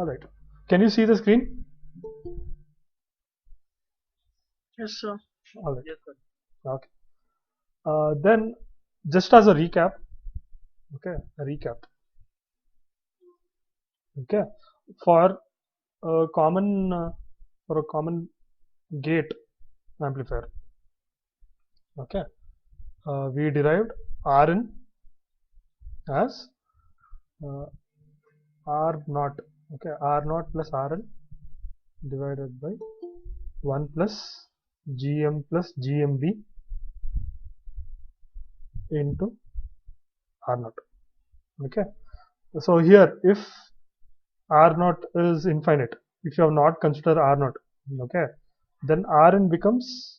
Alright. Can you see the screen? Yes, sir. Alright. Yes, sir. Okay. Then, just as a recap, okay, a recap. Okay, for a common gate amplifier. Okay, we derived Rn as uh, R naught. Okay, R naught plus Rn divided by 1 plus Gm plus Gmb into R naught. Okay, so here if R naught is infinite, if you have not considered R naught, okay, then Rn becomes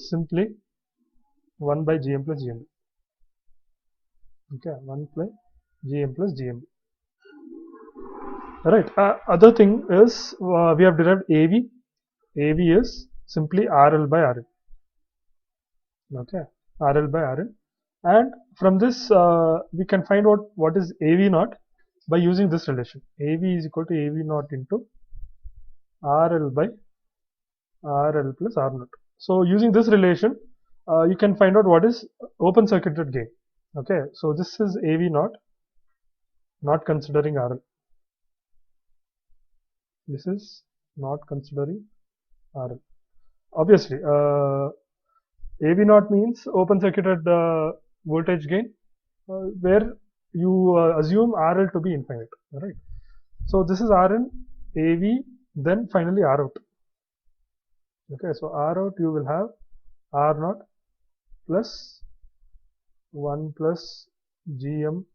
simply 1 by Gm plus Gmb. Okay, 1 by Gm plus Gmb. Right. Other thing is we have derived AV. AV is simply RL by RN. Okay, RL by RN, and from this we can find out what is AV naught by using this relation. AV is equal to AV naught into RL by RL plus R naught. So using this relation, you can find out what is open circuited gain. Okay, so this is AV naught, not considering RL. This is not considering RL. Obviously, AV naught means open circuited voltage gain, where you assume RL to be infinite. Right. So this is Rn, AV, then finally R out. Okay, so R out you will have R naught plus 1 plus Gm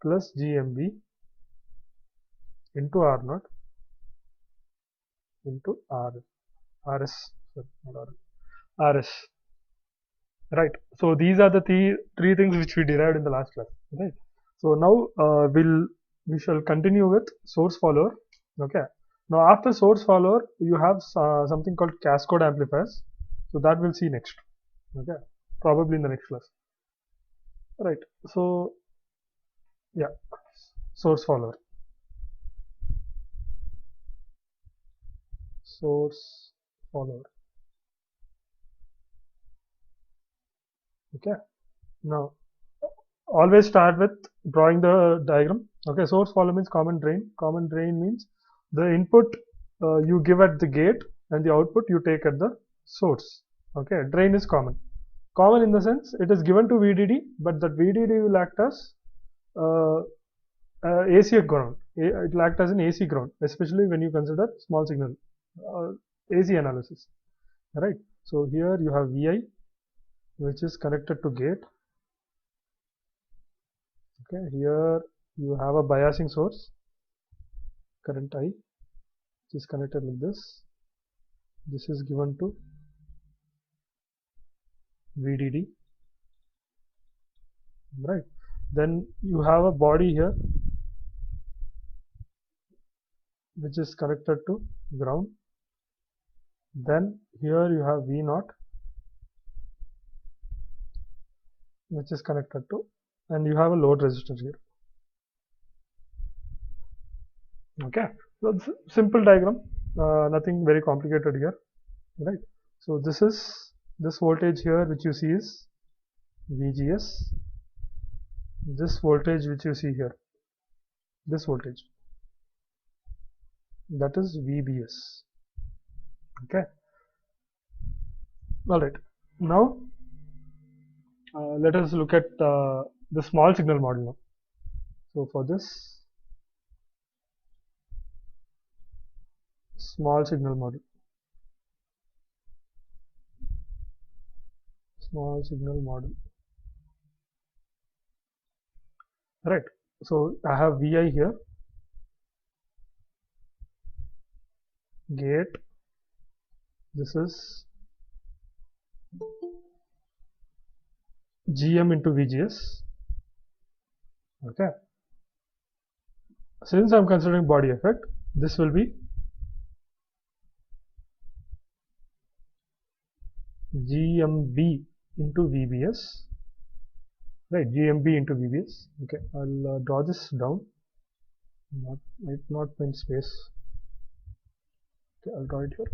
plus Gmb into R naught into RS, sorry, not RL, RS. Right. So these are the three things which we derived in the last class. Right. So now we shall continue with source follower. Okay. Now after source follower, you have something called cascade amplifiers. So that we'll see next. Okay. Probably in the next class. Right. So yeah, source follower. Source follower. Okay. Now always start with drawing the diagram. Okay, source follower means common drain. Common drain means the input you give at the gate and the output you take at the source. Okay, drain is common. Common in the sense it is given to VDD, but that VDD will act as uh, AC ground. It will act as an AC ground, especially when you consider small signal AC analysis. Right. So here you have VI, which is connected to gate. Okay, here you have a biasing source, current I, which is connected like this. This is given to VDD, right? Then you have a body here, which is connected to ground. Then here you have V naught, which is connected to, and you have a load resistor here. Okay, so it's a simple diagram, nothing very complicated here, right? So this voltage here, which you see is VGS. This voltage which you see here, this voltage, that is VBS. Okay. All right. Now let us look at the small signal model now. So for this small signal model, right? So I have Vi here, gate. This is Gm into VGS. Okay. Since I'm considering body effect, this will be GMB into VBS. Right, GMB into VBS. Okay, I'll draw this down. might not mean space. Okay, I'll draw it here.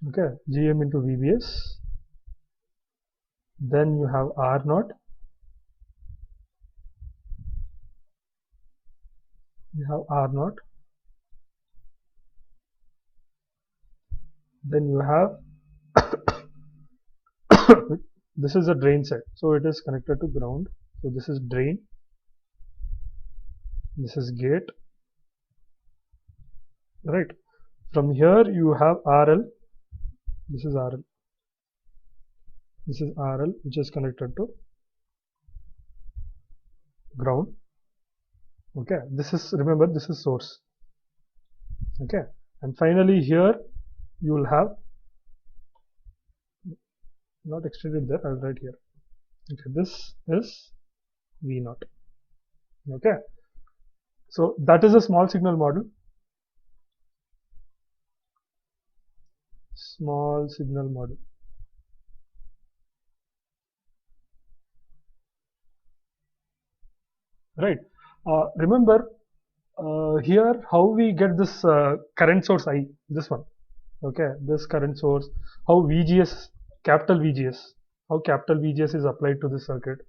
Okay, GM into VBS. Then you have R naught. You have R naught. Then you have this is a drain side, so it is connected to ground. So this is drain. This is gate. Right. From here you have RL. This is RL. This is RL, which is connected to ground. Okay. This is, remember, this is source. Okay. And finally here you will have, not extended there, I'll write here. Okay. This is V naught. Okay. So that is a small signal model. Small signal model. Right. Remember here how we get this current source I, this one. Okay, this current source, how VGS, capital VGS, how capital VGS is applied to the circuit,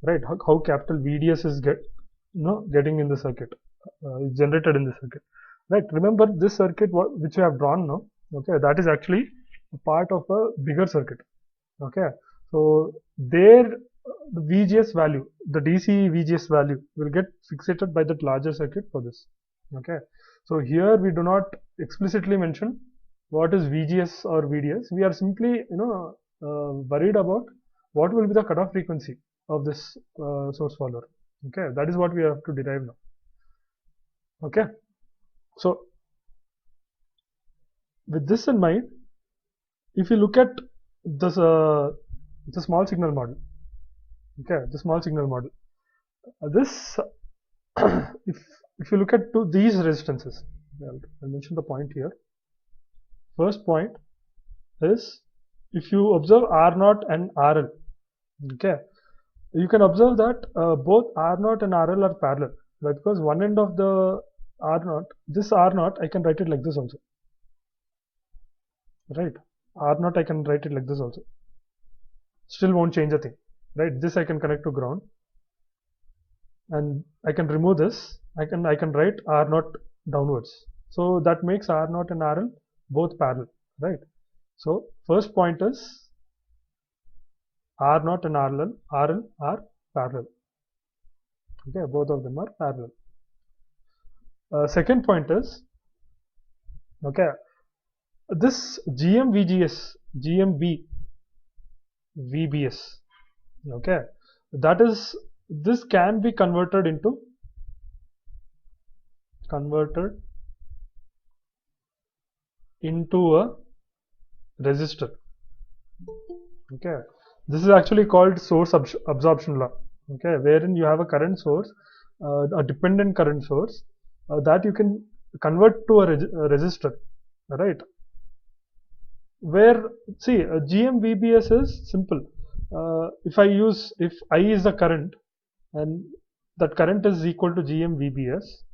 right? How capital VDS is getting in the circuit, is generated in the circuit, right? Remember this circuit which we have drawn now. Okay, that is actually a part of a bigger circuit. Okay, so there the VGS value, the DC VGS value will get fixated by that larger circuit for this. Okay, so here we do not explicitly mention what is VGS or VDS. We are simply worried about what will be the cutoff frequency of this source follower. Okay, that is what we have to derive now. Okay, so with this in mind, if you look at this the small signal model. Okay, the small signal model. This if you look at these resistances, I'll mention the point here. First point is, if you observe R0 and RL, okay, you can observe that both R0 and RL are parallel, right? Because one end of the R0, this R0, I can write it like this also, right? R0 I can write it like this also. Still won't change a thing, right? This I can connect to ground, and I can remove this. I can write R0 downwards. So that makes R0 and RL both parallel, right? So first point is R0 and RL are parallel. Okay, both of them are parallel. Second point is, okay, this GM-VGS, GM-VBS, okay, that is, this can be converted into a resistor. Okay, this is actually called source absorption law. Okay, wherein you have a current source, a dependent current source, that you can convert to a resistor, right? Where, see, GM-VBS is simple. If I is the current, and that current is equal to GM-VBS,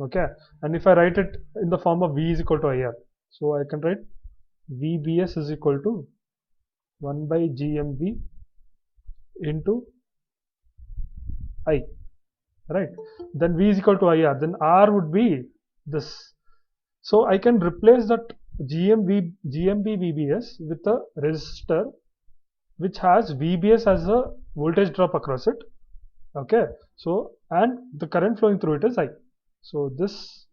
okay, and if I write it in the form of V is equal to IR, so I can write VBS is equal to 1 by GMV into I, right? Then V is equal to IR, then R would be this. So I can replace that GMB-VBS with a resistor which has VBS as a voltage drop across it. Okay, so and the current flowing through it is I. So this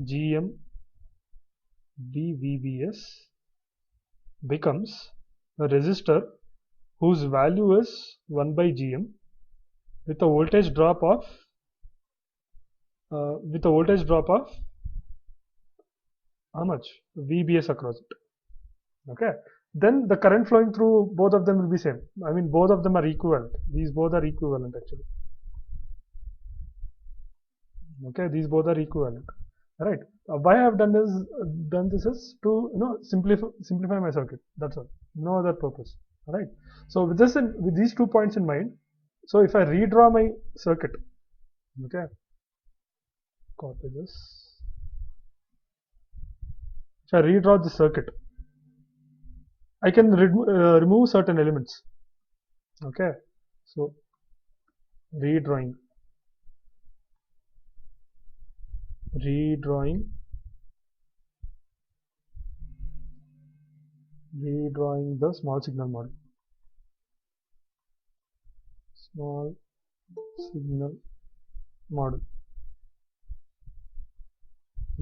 GM-VBS becomes a resistor whose value is 1 by GM with a voltage drop of how much? VBS across it. Okay, then the current flowing through both of them will be same. I mean, both of them are equivalent. These both are equivalent actually. Okay, these both are equivalent. Right. Why I have done this is to simplify my circuit. That's all. No other purpose. Right. So with this with these 2 points in mind, so if I redraw my circuit, okay, copy this. If I redraw the circuit, I can remove certain elements. Okay, so redrawing the small signal model. Small signal model.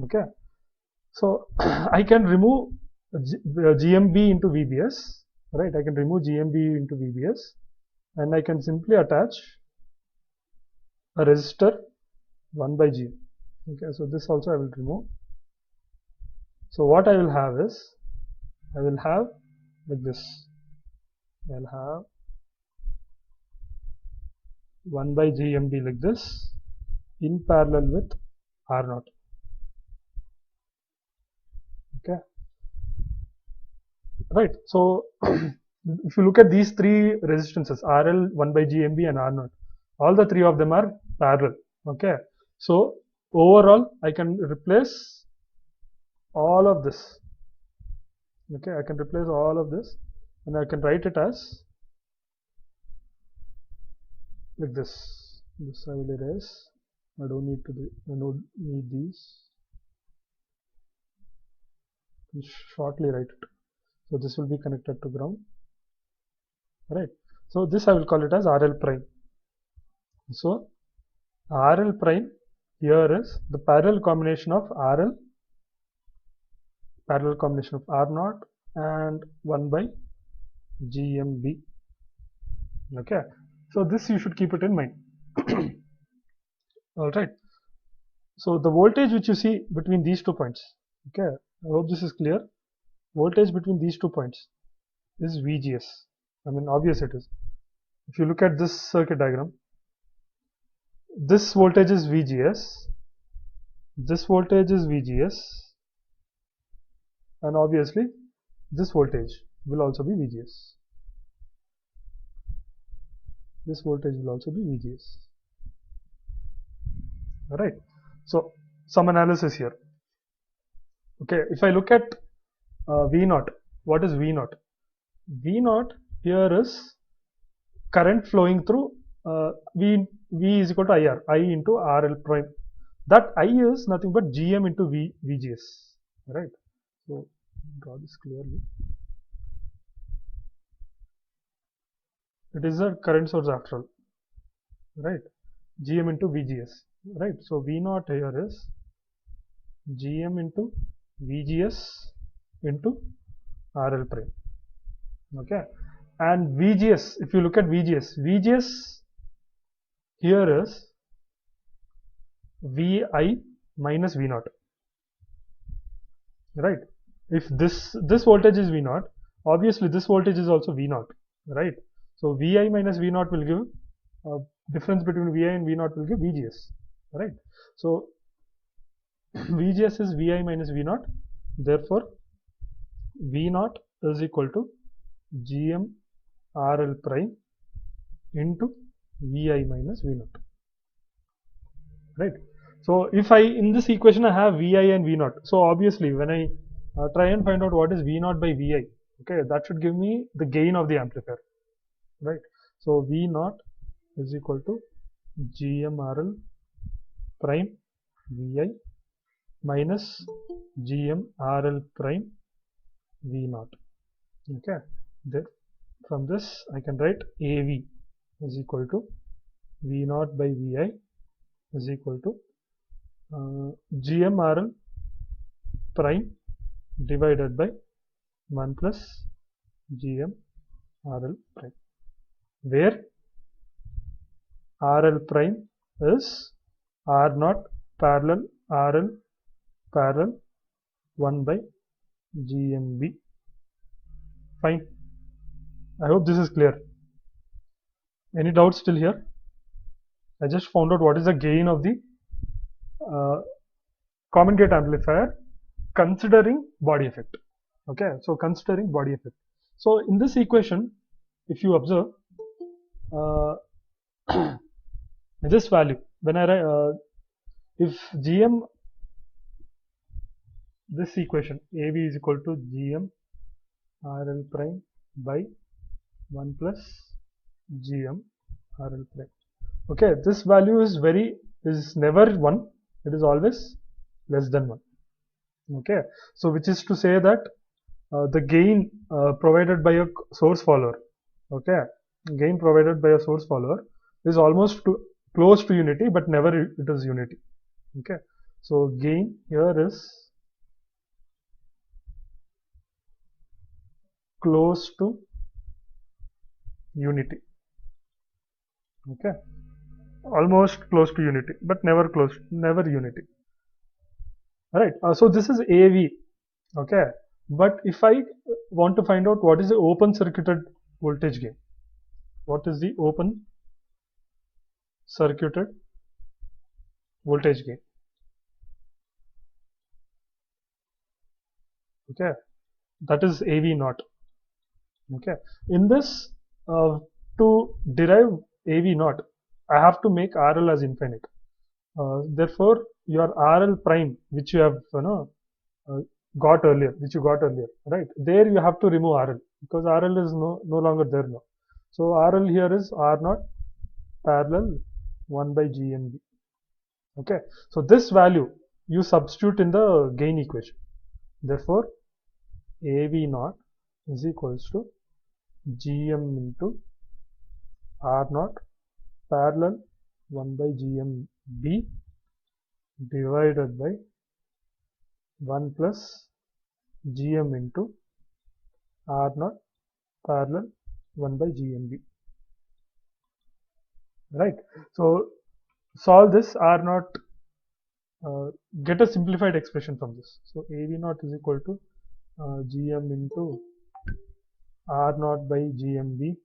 Okay, so I can remove GMB into VBS, right? I can remove GMB into VBS, and I can simply attach a resistor 1 by GM. Okay, so this also I will remove. So what I will have is, I will have like this. I'll have 1 by GMB like this in parallel with R0. Okay, right. So if you look at these three resistances, RL, 1 by GMB and R0, all the three of them are parallel. Okay, so overall I can replace all of this. Okay, I can replace all of this and I can write it as like this. This I will erase. I don't need these. I'll shortly write it. So this will be connected to ground. Right. So this I will call it as RL prime. So RL prime here is the parallel combination of RL, parallel combination of R0 and 1 by GMB. Okay. So this you should keep it in mind. All right. So the voltage which you see between these 2 points. Okay. I hope this is clear. Voltage between these 2 points is VGS. I mean, obvious it is. If you look at this circuit diagram, this voltage is VGS, this voltage is VGS, and obviously this voltage will also be VGS. This voltage will also be VGS. Alright, so some analysis here. Okay, if I look at V0, what is V0? V0 here is current flowing through V is equal to IR, I into RL prime. That I is nothing but GM into VGS, right? So draw this clearly. It is a current source after all, right? GM into VGS, right? So V0 here is GM into VGS into RL prime, okay? And VGS, if you look at VGS here is VI minus V0, right? If this voltage is V0, obviously this voltage is also V0, right? So Vi minus V0 will give difference between Vi and V0 will give VGS, right? So VGS is Vi minus V0, therefore V0 is equal to GM RL prime into Vi minus V0, right? So if I, in this equation I have Vi and V0, so obviously when I try and find out what is V0 by Vi, okay, that should give me the gain of the amplifier, right? So V0 is equal to GMRL prime Vi minus GMRL prime V0, okay. From this I can write AV is equal to V0 by Vi is equal to GMRL prime divided by 1 plus GMRL prime, where RL prime is R0 parallel RL parallel 1 by GMB. Fine. I hope this is clear. Any doubts still here? I just found out what is the gain of the common gate amplifier considering body effect. Okay, so considering body effect. So in this equation, if you observe uh, this value, when I write if gm, this equation ab is equal to gm rl prime by 1 plus gm rl prime. Okay, this value is never 1, it is always less than 1. Okay, so which is to say that the gain provided by a source follower, okay, gain provided by a source follower is almost close to unity, but never it is unity. Okay, so gain here is close to unity. Okay, almost close to unity, but never unity. Right, so this is AV. Okay, but if I want to find out what is the open circuited voltage gain, what is the open circuited voltage gain? Okay, that is AV naught. Okay, in this to derive AV naught, I have to make RL as infinite. Therefore, your RL prime, which you have uh, got earlier, right? There you have to remove RL because RL is no longer there now. So RL here is R naught parallel 1 by GMB. Okay, so this value you substitute in the gain equation. Therefore, AV naught is equals to GM into R naught parallel 1 by GMB divided by 1 plus GM into R naught parallel 1 by GMB. Right. So solve this R naught, get a simplified expression from this. So AV naught is equal to GM into R naught by GMB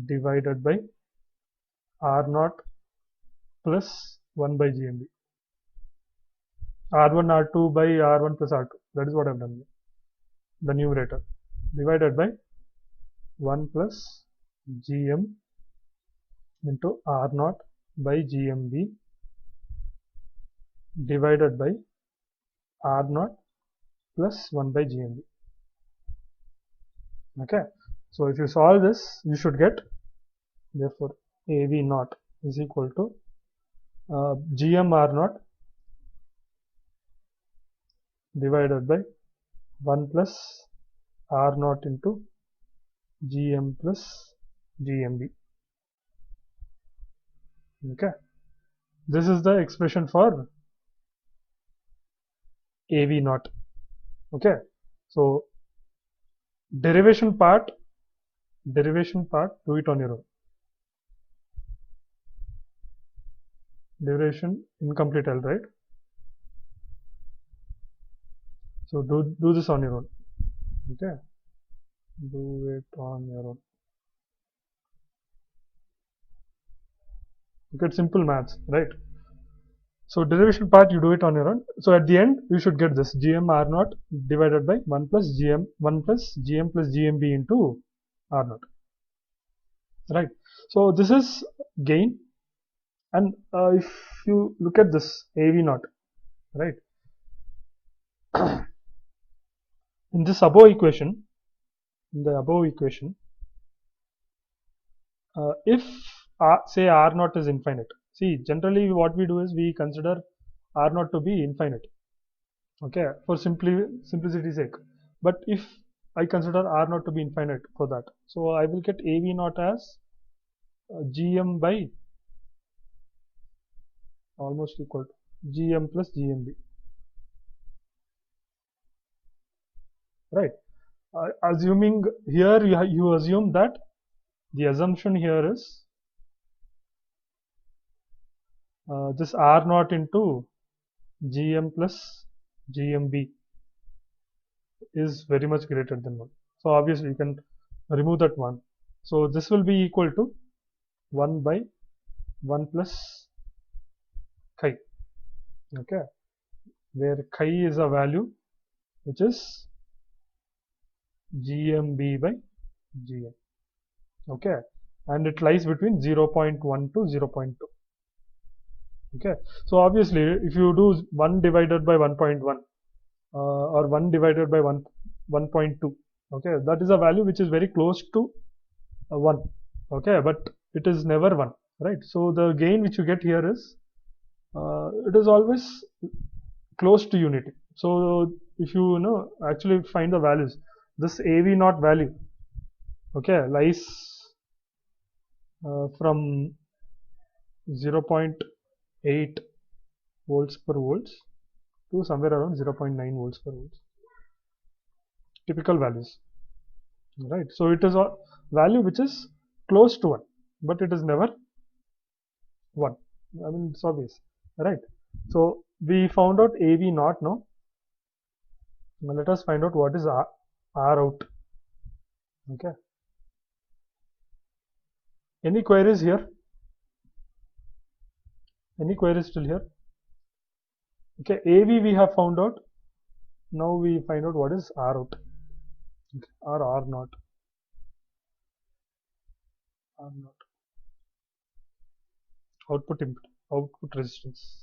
divided by R naught plus 1 by GMB. R1 R2 by R1 plus R2. That is what I've done here. The numerator divided by 1 plus GM into R naught by GMB divided by R naught plus 1 by GMB. Okay, so if you solve this, you should get, therefore AV naught is equal to GM R naught divided by 1 plus R naught into GM plus GMB. Okay, this is the expression for AV naught. Okay, so derivation part, do it on your own. Derivation incomplete L, right? So do this on your own. Okay, do it on your own. Look at simple maths, right? So derivation part you do it on your own. So at the end you should get this GM R naught divided by 1 plus GM plus GMB into R naught. Right. So this is gain, and if you look at this AV naught, right? In this above equation, if say R naught is infinite, see generally what we do is we consider R naught to be infinite, okay, for simplicity's sake. But if I consider R naught to be infinite for that, so I will get AV naught as GM by almost equal to GM plus GMB, right? Assuming here you assume that the assumption here is this R naught into GM plus GMB is very much greater than 1. So obviously you can remove that 1. So this will be equal to 1 by 1 plus chi. Okay, where chi is a value which is GMB by GM. Okay, and it lies between 0.1 to 0.2. Okay, so obviously if you do 1 divided by 1.1 or 1 divided by 1.2, okay, that is a value which is very close to 1. Okay, but it is never 1, right? So the gain which you get here is it is always close to unity. So if you know actually find the values, this AV naught value, okay, lies from 0.8 volts per volts to somewhere around 0.9 volts per volts. Typical values, right? So it is a value which is close to 1, but it is never 1. I mean, it's obvious, right? So we found out AV naught now. Now let us find out what is R out. Okay. Any queries here? Any queries still here? Okay, AV we have found out. Now we find out what is R out. Okay. R naught. R naught. Output input. Output resistance.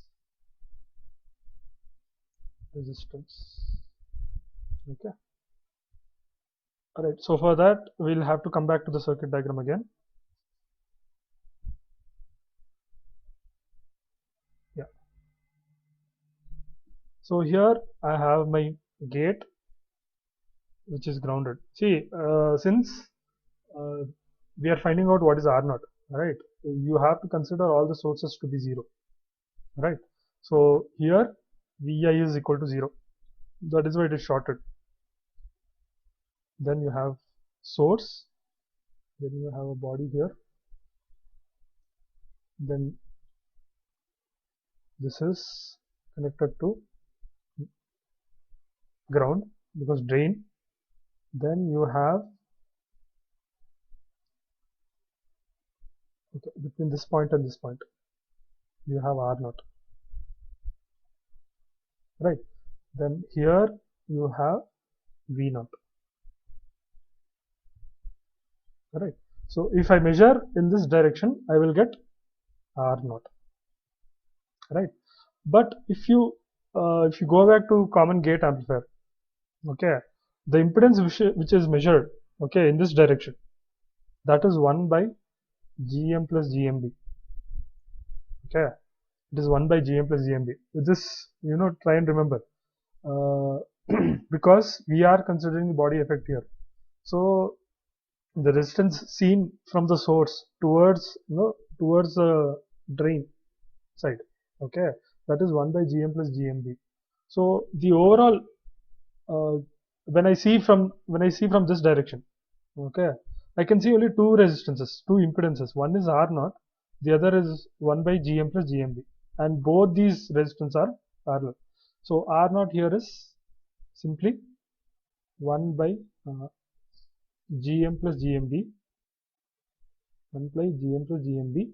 Okay. Alright, so for that we'll have to come back to the circuit diagram again. Yeah. So here I have my gate which is grounded. See, since we are finding out what is R naught, right? You have to consider all the sources to be 0, right? So here Vi is equal to 0. That is why it is shorted. Then you have source, then you have a body here, then this is connected to ground because drain, then you have okay, between this point and this point you have R naught, right? Then here you have V naught, right? So if I measure in this direction I will get R naught, right? But if you go back to common gate amplifier, okay, the impedance which is measured, okay, in this direction, that is 1 by GM plus GMB. Okay, it is 1 by GM plus GMB. With this, you know, try and remember, because we are considering the body effect here. So the resistance seen from the source towards, you know, towards the drain side, okay, that is 1 by GM plus GMB. So the overall, when I see from this direction, okay, I can see only two resistances, two impedances. One is R naught, the other is 1 by GM plus GMB, and both these resistance are parallel. So R naught here is simply 1 by GM plus GMB, 1 by GM plus GMB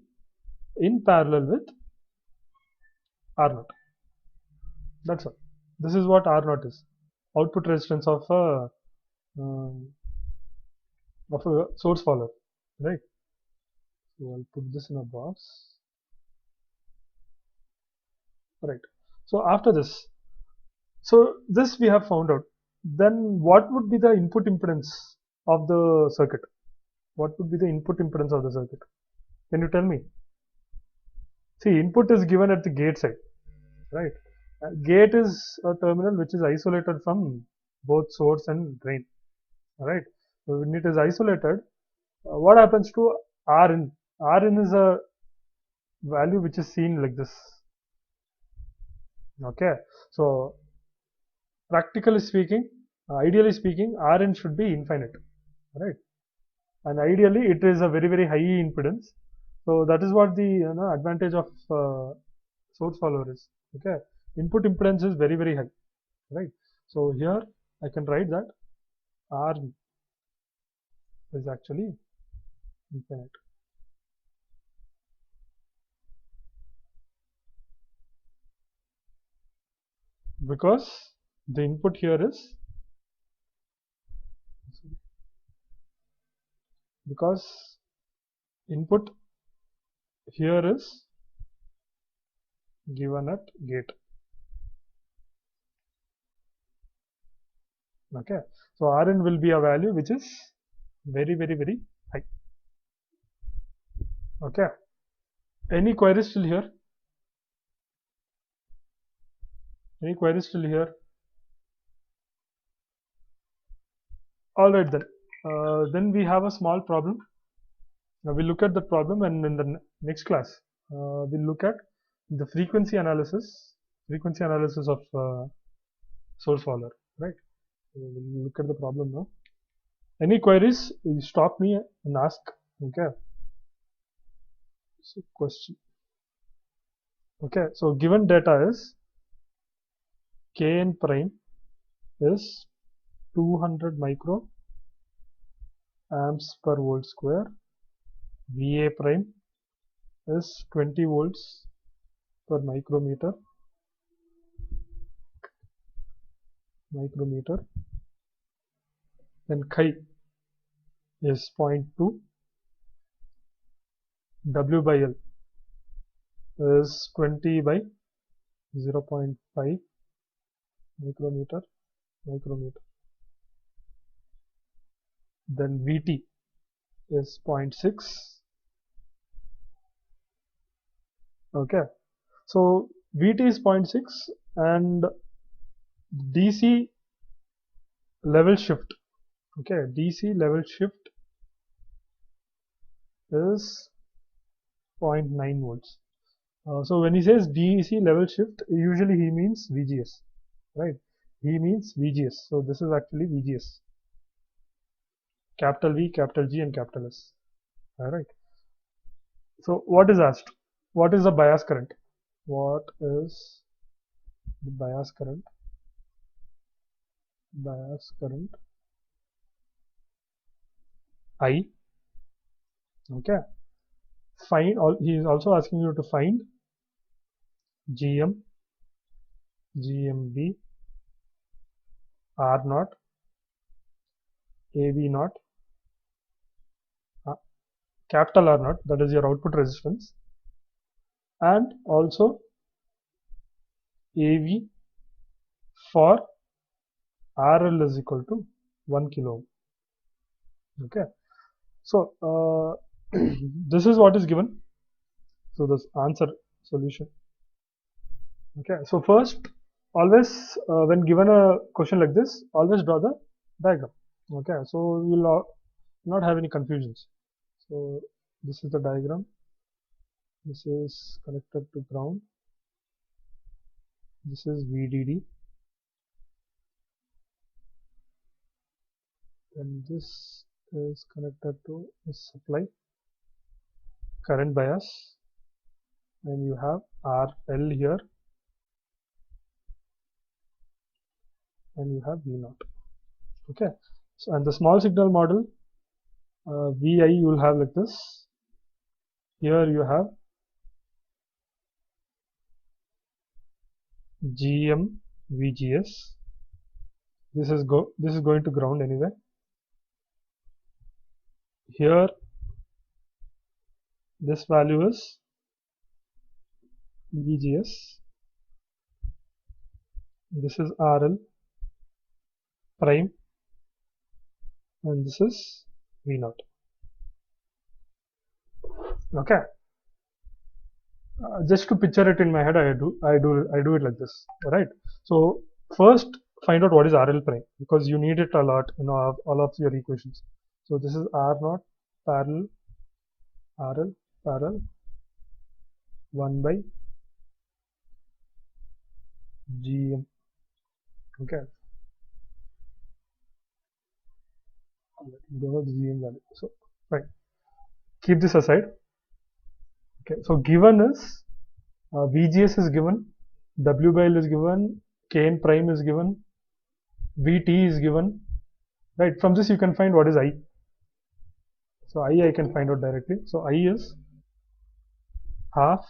in parallel with R naught. That's all. This is what R naught is. Output resistance of a source follower, right? So I'll put this in a box. Right. So after this, so this we have found out. Then what would be the input impedance of the circuit? What would be the input impedance of the circuit? Can you tell me? See, input is given at the gate side, right? Gate is a terminal which is isolated from both source and drain, right? So when it is isolated, what happens to Rin? Rin is a value which is seen like this. Okay, so practically speaking, ideally speaking, Rn should be infinite, right? And ideally it is a very high impedance. So that is what the advantage of source follower is. Okay, input impedance is very high, right? So here I can write that R is actually infinite. Because the input here is because input here is given at gate. Okay, so Rn will be a value which is very high. Okay, any queries still here? Any queries still here? All right, then we have a small problem. Now we'll look at the problem, and in the next class we'll look at the frequency analysis of source follower, right? So we'll look at the problem now. Any queries, you stop me and ask. Okay, so question. Okay, so given data is Kn prime is 200 micro amps per volt square, Va prime is 20 volts per micrometer, then chi is 0.2, W by L is 20 by 0.5 micrometer, then Vt is 0.6. Okay, so Vt is 0.6 and DC level shift. Okay, DC level shift is 0.9 volts. So when he says DC level shift, usually he means VGS, right? He means VGS. So this is actually VGS. Capital V, capital G, and capital S. All right. So what is asked? What is the bias current? What is the bias current? Bias current I. Okay. Find all. He is also asking you to find GM, GMB, R naught, AV naught, capital R naught, that is your output resistance, and also AV for RL is equal to 1 kilo ohm. Okay, so this is what is given. So this answer solution. Okay, so first, always when given a question like this, always draw the diagram. Okay, so you will not have any confusions. So this is the diagram. This is connected to ground. This is VDD. And this is connected to the supply current bias. And you have RL here. And you have V0. Okay. So, and the small signal model, VI you will have like this. Here you have GM VGS. This is going to ground anyway. Here this value is VGS. This is RL prime, and this is V0. Okay. Just to picture it in my head, I do it like this, right? So first find out what is RL prime, because you need it a lot in all of your equations. So this is R0 parallel RL parallel 1 by GM. Okay. Don't know the GM value. So fine. Keep this aside. Okay. So given is VGS is given, W by L is given, Kn prime is given, Vt is given. Right. From this you can find what is I. So I can find out directly. So I is half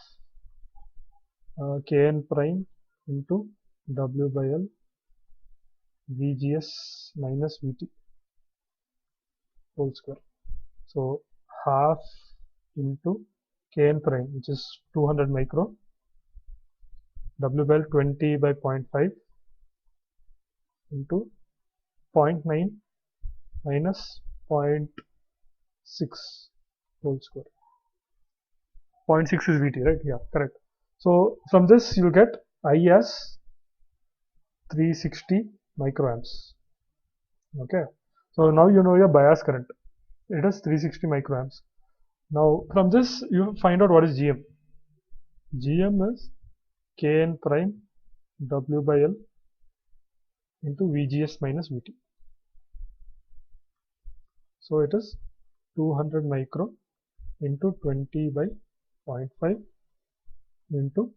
Kn prime into W by L VGS minus Vt whole square. So half into Kn prime, which is 200 micro, W bell 20 by 0.5 into 0.9 minus 0.6 whole square. 0.6 is Vt, right? Yeah, correct. So from this you'll get I as 360 microamps. Okay. So now you know your bias current. It is 360 microamps. Now from this you find out what is GM. GM is Kn prime W by L into VGS minus VT. So it is 200 micro into 20 by 0.5 into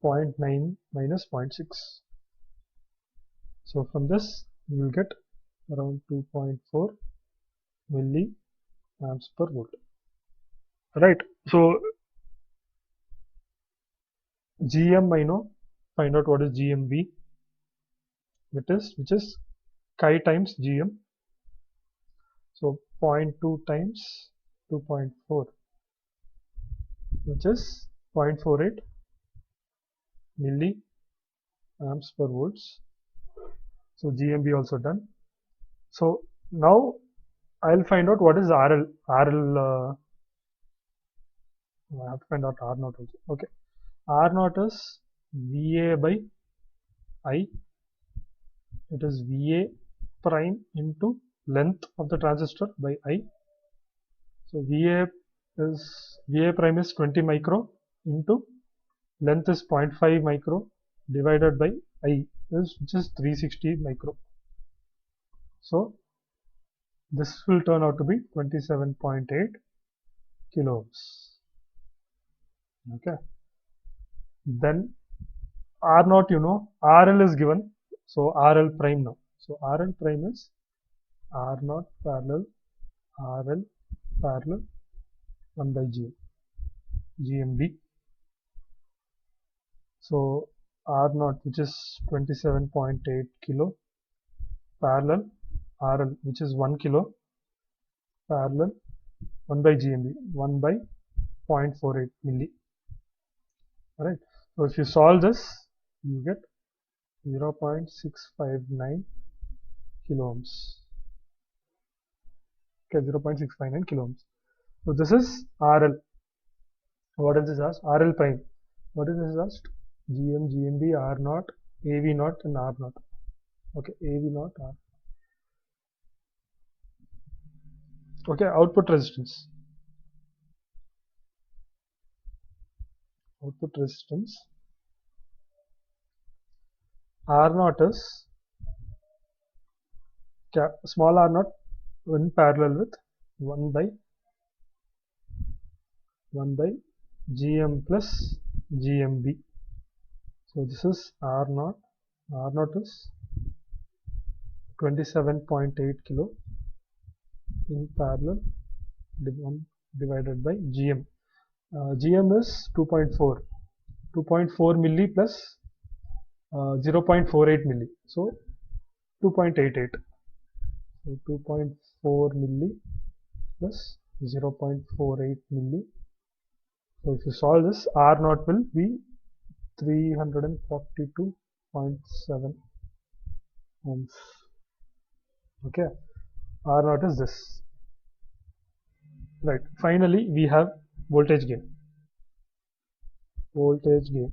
0.9 minus 0.6. So from this you will get around 2.4 milliamps per volt. Right. So GM I know. Find out what is GMV. Which is chi times GM. So 0.2 times 2.4, which is 0.48 milliamps per volts. So GMB also done. So now I'll find out what is RL. I have to find out R naught also. Okay. R naught is VA by I. It is VA prime into length of the transistor by I. So VA prime is 20 micro into length is 0.5 micro divided by I which is 360 micro. So this will turn out to be 27.8 kilo ohms. Okay. Then R naught, you know, RL is given. So RL prime now. So RL prime is R naught parallel RL parallel 1 by GMB. So R naught, which is 27.8 kilo, parallel RL, which is 1 kilo, parallel 1 by GMB, 1 by 0.48 milli. Alright. So if you solve this, you get 0.659 kilo ohms. Okay, 0.659 kilo ohms. So this is RL. What is this asked? RL prime. What is this asked? GM, GMB, R naught, AV naught, and R naught. Okay, AV naught, R. Okay, output resistance. Output resistance. R naught is small r naught in parallel with 1 by GM plus GMB. So this is R naught. R naught is 27.8 kilo in parallel 1 divided by GM. GM is 2.4 milli plus 0.48 milli. So 2.88. So 2.4 milli plus 0.48 milli. So if you solve this, R naught will be 342.7 ohms. Okay, R naught is this. Right. Finally, we have voltage gain. Voltage gain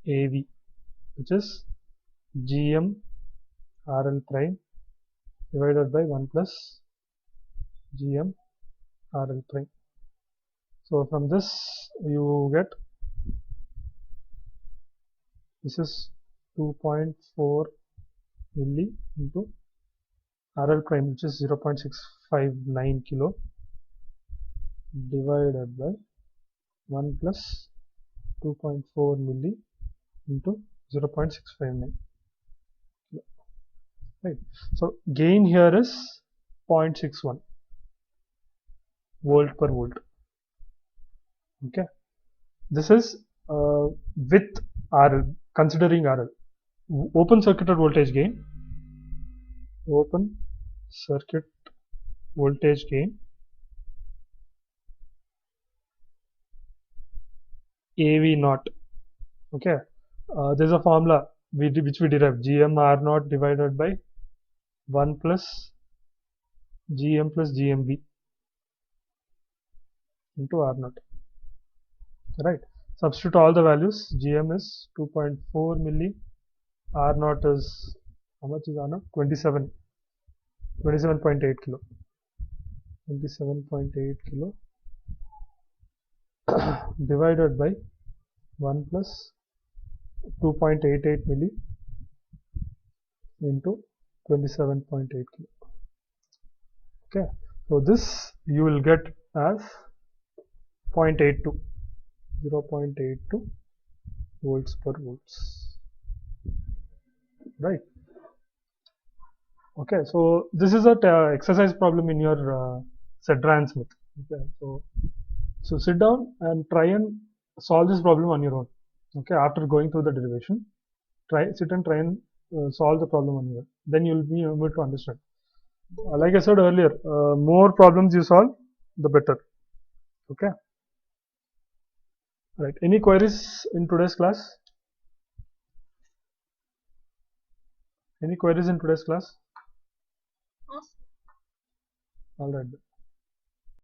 AV, which is GM RL prime divided by 1 plus GM RL prime. So from this you get, this is 2.4 milli into RL prime, which is 0.659 kilo divided by 1 plus 2.4 milli into 0.659. Right. So gain here is 0.61 volt per volt. Okay. This is with RL, considering RL. Open circuited voltage gain. Open circuit voltage gain AV naught. Okay, there's a formula which we derive, GM R naught divided by 1 plus GM plus GMB into R naught. Right, substitute all the values. GM is 2.4 milli, R naught is, how much is R naught? 27.8 kilo. 27.8 kilo divided by 1 plus 2.88 milli into 27.8 kilo. Okay, so this you will get as 0.82, 0.82 volts per volts. Right. Okay, so this is a exercise problem in your Sedran Smith. Okay, so sit down and try and solve this problem on your own. Okay, after going through the derivation, sit and try and solve the problem on your own. Then you will be able to understand. Like I said earlier, more problems you solve, the better. Okay. Right. Any queries in today's class? Any queries in today's class? Awesome. All right.